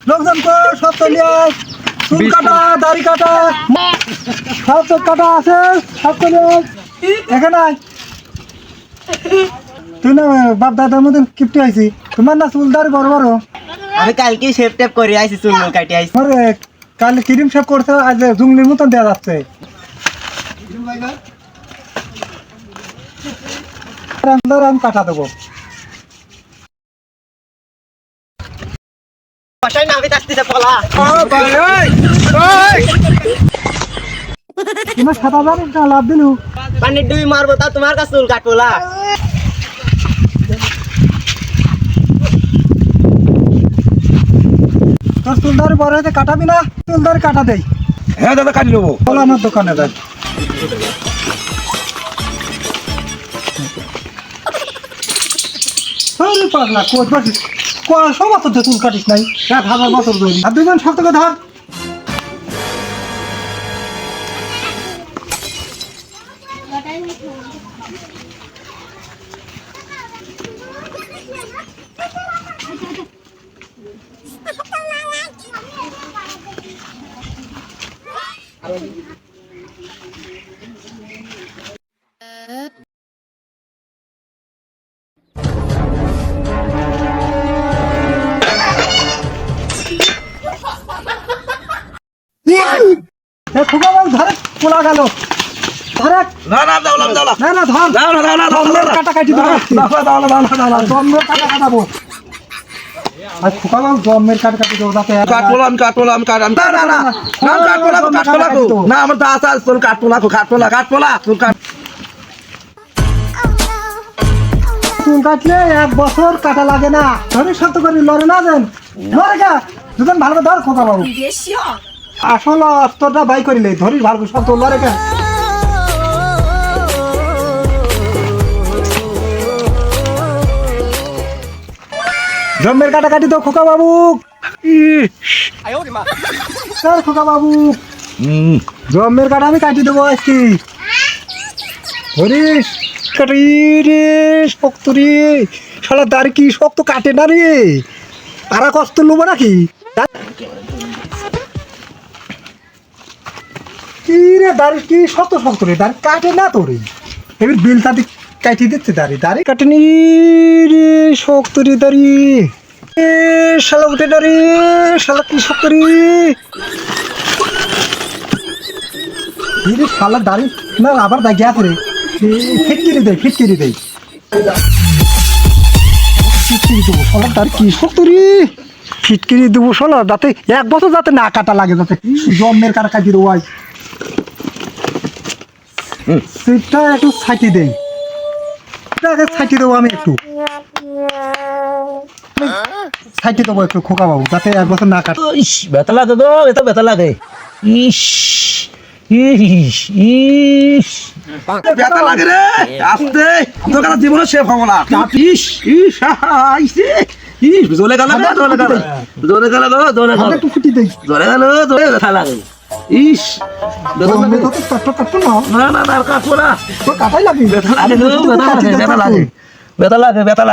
লোকজন সব চলে আয়, চুল কাটা দাড়ি কাটা সব চোখ কাটা আছে, সব চলে আয় এখানে আয়। তুই না বাপ দাদার মতন কিপটে আইছি, তোমার না চুল দাড়ি বড় বড়। আমি কালকে শেপ টেপ করে আইছি, চুল কাটি আইছি। কাল ক্রিম শেপ করছে, আজ জুংলির মতন দেওয়া যাচ্ছে। আমি কাটা দেবো। বাসায় নামে আসতেছে পলা। তোমার সাদা দাড়ি লাভ দিলু, পানির ডুবি মারবো তা তোমার কাছে চুল কাটবো না। তোর চুল দাড়ি বড় হয়েছে, কাটাবি না? চুল দাড়ি কাটা দেই। হ্যাঁ দাদা কাটি নেবো। বলো আমার দোকানে যাই। পাগলা কোচ বাসিস, সব বছর তো চুল কাটিস নাই, 1000 বছর ধরি। আর দুজন শক্ত করে ধর। ফুকা বল ধরে, পোলা গেল ধরে। না না দাও না দাও না না না ধর, দাও না দাও না দাও না কাটা কাটি দেবো, দাও না দাও না দাও না জন্মের কাটা কাটাবো। আর ফুকা বল জন্মের কাটা কাটি দেবো যাতে কাটলাম না না না না কাটবো না আমার দাস আছে তোর কাটবো না তোর কাট। চুল কাটলে 1 বছর কাটা লাগে না, ধরে শক্ত করে লড়ে না দেন লড়ে গা দুজন ভালো করে ধর। খোকা বাবু আসল অস্ত্রটা বাই করিলে ধরিস ভালো করে শক্ত লড়ে গা। জন্মের কাটা কাটি তো খোকা বাবু, খোকা বাবু জন্মের কাটা আমি কাটি দেবো আজকে। ধরিস কাটি রে, শক্ত রে, শালা দাড়ি কি শক্ত কাটে না রে, আর কষ্ট লোবো নাকি? কি রে দাড়ি কি শক্ত শক্ত রে, দাড়ি কাটে না তো রে, এবার বিল তাতে কাটি দিচ্ছে দাড়ি, দাড়ি কাটেনি রে, শক্ত রে দাড়ি। শালা উঠে দাঁড়ি, শালা কি শক্ত রে, শালা দাড়ি না আবার দাগি আছে রে, ফিটকিরি দেয় ফিটকিরি দেয় ফিটকিরি দেবো, শালা দাড়ি কি শক্ত রে, ফিটকিরি দেবো শালা যাতে 1 বছর যাতে না কাটা লাগে, যাতে জন্মের কাটা কাটি দেবো। আজ সেটা একটু ছাইটি দেই, ছাইটি দেবো আমি একটু ছাইটি দেবো একটু খোকা বাবু, যাতে 1 বছর না কাটে। ইস ব্যথা লাগে গো, এটা ব্যথা লাগে। ইস ইস ইস ব্যথা লাগে রে, আস্তে তোর কাছে জীবনে শেষ হবো না। ইস ইস আইসে ইস জলে গেল একটু ফুটি দেই, ব্যথা লাগে। ইস না না না না কাটবো না, তোর কাটাই লাগে, ব্যথা লাগে ব্যথা লাগে ব্যথা লাগে।